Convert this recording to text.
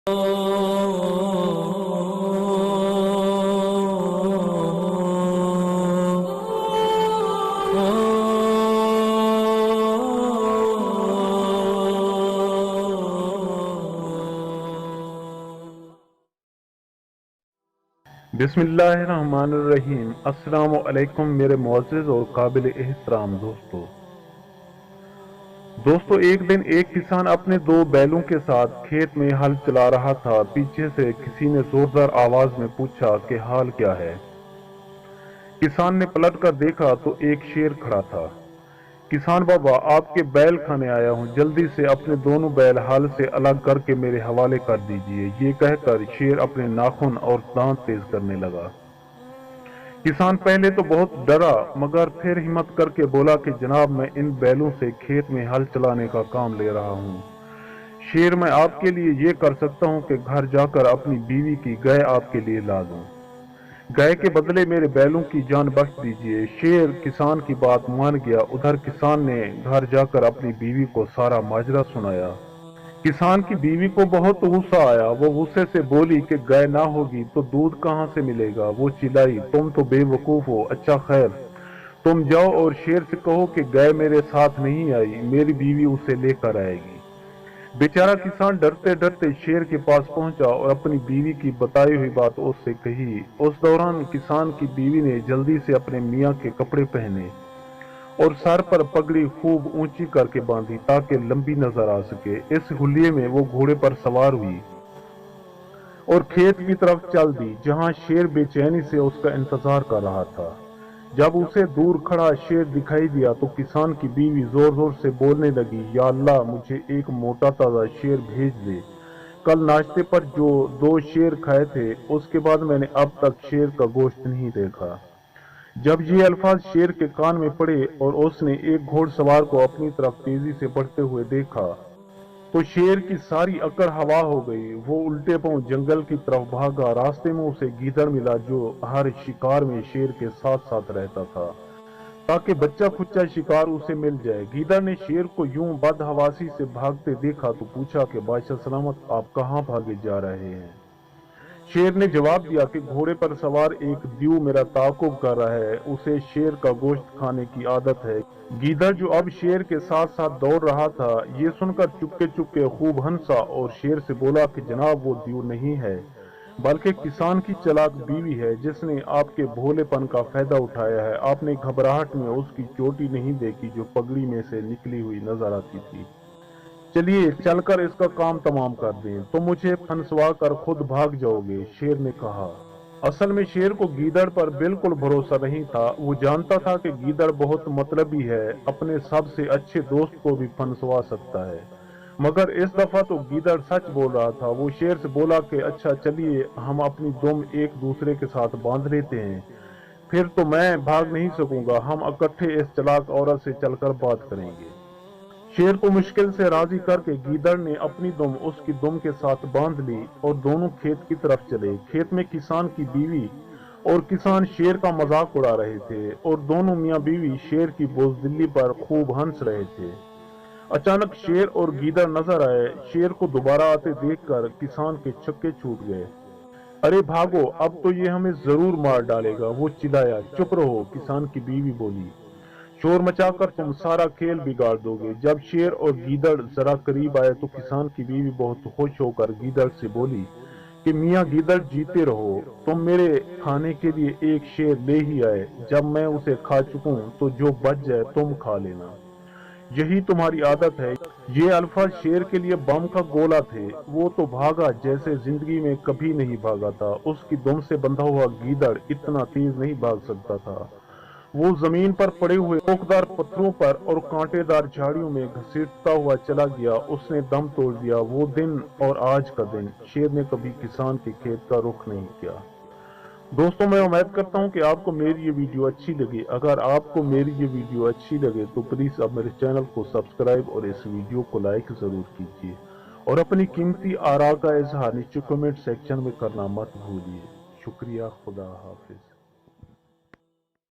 بسم اللہ الرحمن الرحیم۔ السلام علیکم میرے معزز اور قابل احترام دوستو، ایک دن ایک کسان اپنے 2 بیلوں کے ساتھ کھیت میں ہل چلا رہا تھا۔ پیچھے سے کسی نے زوردار آواز میں پوچھا کہ حال کیا ہے؟ کسان نے پلٹ کر دیکھا تو ایک شیر کھڑا تھا۔ کسان بابا، آپ کے بیل کھانے آیا ہوں، جلدی سے اپنے دونوں بیل ہل سے الگ کر کے میرے حوالے کر دیجئے۔ یہ کہہ کر شیر اپنے ناخن اور دانت تیز کرنے لگا۔ کسان پہلے تو بہت ڈرا، مگر پھر ہمت کر کے بولا کہ جناب، میں ان بیلوں سے کھیت میں ہل چلانے کا کام لے رہا ہوں۔ شیر، میں آپ کے لیے یہ کر سکتا ہوں کہ گھر جا کر اپنی بیوی کی گائے آپ کے لیے لا دوں۔ گائے کے بدلے میرے بیلوں کی جان بخش دیجئے۔ شیر کسان کی بات مان گیا۔ ادھر کسان نے گھر جا کر اپنی بیوی کو سارا ماجرا سنایا۔ کسان کی بیوی کو بہت غصہ آیا۔ وہ غصے سے بولی کہ گائے نہ ہوگی تو دودھ کہاں سے ملے گا؟ وہ چلائی، تم تو بے وقوف ہو۔ اچھا خیر، تم جاؤ اور شیر سے کہو کہ گائے میرے ساتھ نہیں آئی، میری بیوی اسے لے کر آئے گی۔ بیچارہ کسان ڈرتے ڈرتے شیر کے پاس پہنچا اور اپنی بیوی کی بتائی ہوئی بات اس سے کہی۔ اس دوران کسان کی بیوی نے جلدی سے اپنے میاں کے کپڑے پہنے اور سر پر پگڑی خوب اونچی کر کے باندھی تاکہ لمبی نظر آ سکے۔ اس حلیے میں وہ گھوڑے پر سوار ہوئی اور کھیت کی طرف چل دی، جہاں شیر بے چینی سے اس کا انتظار کر رہا تھا۔ جب اسے دور کھڑا شیر دکھائی دیا تو کسان کی بیوی زور زور سے بولنے لگی، یا اللہ، مجھے ایک موٹا تازہ شیر بھیج دے۔ کل ناشتے پر جو 2 شیر کھائے تھے، اس کے بعد میں نے اب تک شیر کا گوشت نہیں دیکھا۔ جب یہ الفاظ شیر کے کان میں پڑے اور اس نے ایک گھوڑ سوار کو اپنی طرف تیزی سے بڑھتے ہوئے دیکھا تو شیر کی ساری اکڑ ہوا ہو گئی۔ وہ الٹے پاؤں جنگل کی طرف بھاگا۔ راستے میں اسے گیدڑ ملا جو ہر شکار میں شیر کے ساتھ ساتھ رہتا تھا تاکہ بچہ کچا شکار اسے مل جائے۔ گیدڑ نے شیر کو یوں بدحواسی سے بھاگتے دیکھا تو پوچھا کہ بادشاہ سلامت، آپ کہاں بھاگے جا رہے ہیں؟ شیر نے جواب دیا کہ گھوڑے پر سوار ایک دیو میرا تعاقب کر رہا ہے، اسے شیر کا گوشت کھانے کی عادت ہے۔ گیدڑ جو اب شیر کے ساتھ ساتھ دوڑ رہا تھا، یہ سن کر چپکے چپکے خوب ہنسا اور شیر سے بولا کہ جناب، وہ دیو نہیں ہے بلکہ کسان کی چلاک بیوی ہے جس نے آپ کے بھولے پن کا فائدہ اٹھایا ہے۔ آپ نے گھبراہٹ میں اس کی چوٹی نہیں دیکھی جو پگڑی میں سے نکلی ہوئی نظر آتی تھی۔ چلیے چل کر اس کا کام تمام کر دیں، تو مجھے پھنسوا کر خود بھاگ جاؤ گے، شیر نے کہا۔ اصل میں شیر کو گیدڑ پر بالکل بھروسہ نہیں تھا۔ وہ جانتا تھا کہ گیدڑ بہت مطلبی ہے، اپنے سب سے اچھے دوست کو بھی پھنسوا سکتا ہے، مگر اس دفعہ تو گیدڑ سچ بول رہا تھا۔ وہ شیر سے بولا کہ اچھا چلیے، ہم اپنی دم ایک دوسرے کے ساتھ باندھ لیتے ہیں، پھر تو میں بھاگ نہیں سکوں گا، ہم اکٹھے اس چلاک عورت سے چل کر بات کریں گے۔ شیر کو مشکل سے راضی کر کے گیدڑ نے اپنی دم اس کی دم کے ساتھ باندھ لی اور دونوں کھیت کی طرف چلے۔ کھیت میں کسان کی بیوی اور کسان شیر کا مذاق اڑا رہے تھے اور دونوں میاں بیوی شیر کی بزدلی پر خوب ہنس رہے تھے۔ اچانک شیر اور گیدڑ نظر آئے۔ شیر کو دوبارہ آتے دیکھ کر کسان کے چھکے چھوٹ گئے۔ ارے بھاگو، اب تو یہ ہمیں ضرور مار ڈالے گا، وہ چلایا۔ چپ رہو، کسان کی بیوی بولی، شور مچا کر تم سارا کھیل بگاڑ دو گے۔ جب شیر اور گیدڑ ذرا قریب آئے تو کسان کی بیوی بہت خوش ہو کر گیدڑ سے بولی کہ میاں گیدڑ، جیتے رہو، تم میرے کھانے کے لیے ایک شیر لے ہی آئے، جب میں اسے کھا چکوں تو جو بچ جائے تم کھا لینا، یہی تمہاری عادت ہے۔ یہ الفاظ شیر کے لیے بم کا گولہ تھے۔ وہ تو بھاگا جیسے زندگی میں کبھی نہیں بھاگا تھا۔ اس کی دم سے بندھا ہوا گیدڑ اتنا تیز نہیں بھاگ سکتا تھا۔ وہ زمین پر پڑے ہوئے اوکدار پتھروں پر اور کانٹے دار جھاڑیوں میں گھسیٹتا ہوا چلا گیا۔ اس نے دم توڑ دیا۔ وہ دن اور آج کا دن شیر نے کبھی کسان کے کھیت کا رخ نہیں کیا۔ دوستوں، میں امید کرتا ہوں کہ آپ کو میری یہ ویڈیو اچھی لگی۔ اگر آپ کو میری یہ ویڈیو اچھی لگے تو پلیز اب میرے چینل کو سبسکرائب اور اس ویڈیو کو لائک ضرور کیجیے اور اپنی قیمتی آراء کا اظہار نیچے کمنٹ سیکشن میں کرنا مت بھولیے۔ شکریہ، خدا حافظ۔